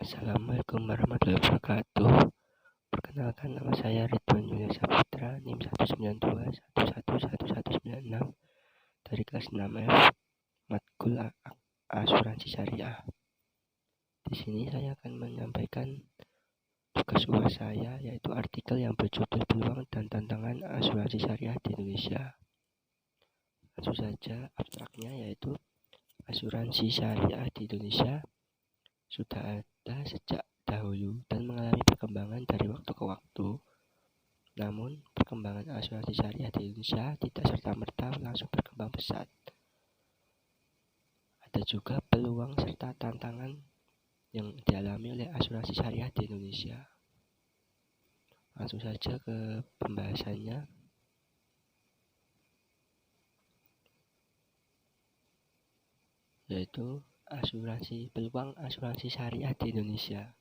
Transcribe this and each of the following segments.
Assalamualaikum warahmatullahi wabarakatuh. Perkenalkan, nama saya Ridwan Julian Saputra, NIM 192111196 dari kelas 6F Matkul Asuransi Syariah. Di sini saya akan menyampaikan tugas UAS saya, yaitu artikel yang berjudul Peluang dan Tantangan Asuransi Syariah di Indonesia. Langsung saja, abstraknya yaitu asuransi syariah di Indonesia sudah ada sejak dahulu dan mengalami perkembangan dari waktu ke waktu. Namun, perkembangan asuransi syariah di Indonesia tidak serta-merta langsung berkembang pesat. Ada juga peluang serta tantangan yang dialami oleh asuransi syariah di Indonesia. Langsung saja ke pembahasannya. Yaitu peluang asuransi syariah di Indonesia.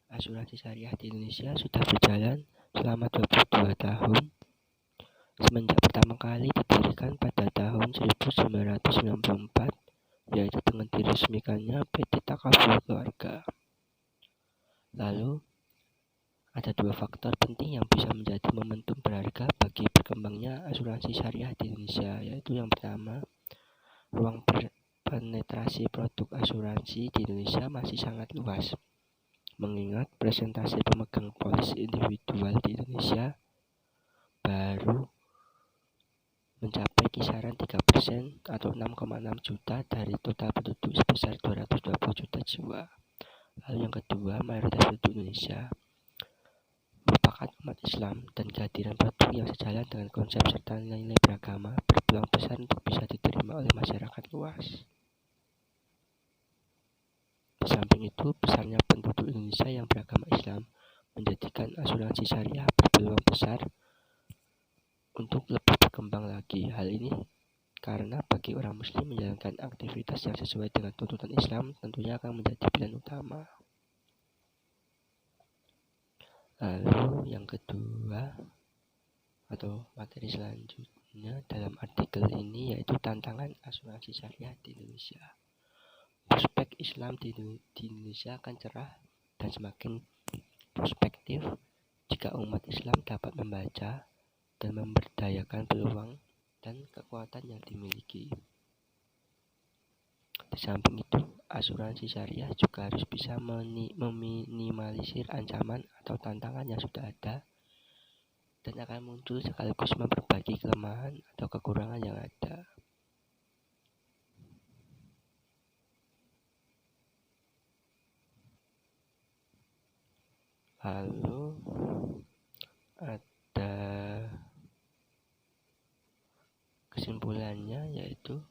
Asuransi syariah di Indonesia sudah berjalan selama 22 tahun semenjak pertama kali didirikan pada tahun 1994, yaitu dengan diresmikannya PT Takaful Keluarga. Lalu, ada dua faktor penting yang bisa menjadi momentum berharga bagi berkembangnya asuransi syariah di Indonesia, yaitu yang pertama, ruang penetrasi produk asuransi di Indonesia masih sangat luas. Mengingat presentasi pemegang polis individual di Indonesia baru mencapai kisaran 3% atau 6,6 juta dari total penduduk sebesar 220 juta jiwa. Lalu yang kedua, mayoritas penduduk Indonesia merupakan umat Islam dan kehadiran produk yang sejalan dengan konsep serta nilai-nilai beragama berpeluang besar untuk bisa diterima oleh masyarakat luas. Di samping itu, besarnya penduduk Indonesia yang beragama Islam menjadikan asuransi syariah berpeluang besar untuk lebih berkembang lagi. Hal ini karena bagi orang muslim menjalankan aktivitas yang sesuai dengan tuntunan Islam tentunya akan menjadi pilihan utama. Lalu yang kedua atau materi selanjutnya dalam artikel ini yaitu tantangan asuransi syariah di Indonesia. Prospek Islam di Indonesia akan cerah dan semakin prospektif jika umat Islam dapat membaca dan memberdayakan peluang dan kekuatan yang dimiliki. Di samping itu, asuransi syariah juga harus bisa meminimalisir ancaman atau tantangan yang sudah ada dan akan muncul sekaligus memperbaiki kelemahan atau kekurangan yang ada. Lalu ada kesimpulannya, yaitu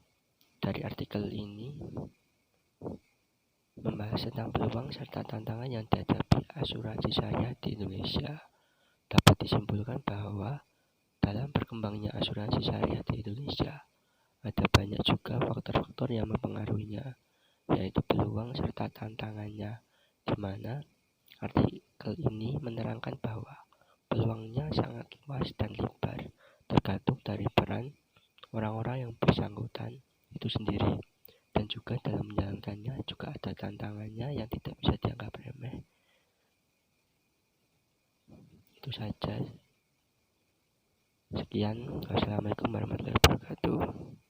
dari artikel ini membahas tentang peluang serta tantangan yang dihadapi asuransi syariah di Indonesia. Dapat disimpulkan bahwa dalam berkembangnya asuransi syariah di Indonesia ada banyak juga faktor-faktor yang mempengaruhinya, yaitu peluang serta tantangannya, di mana artikel ini menerangkan bahwa peluangnya sangat luas dan lebar, tergantung dari peran orang-orang yang bersangkutan itu sendiri, dan juga dalam menjalankannya juga ada tantangannya yang tidak bisa dianggap remeh. Itu saja. Sekian. Wassalamualaikum warahmatullahi wabarakatuh.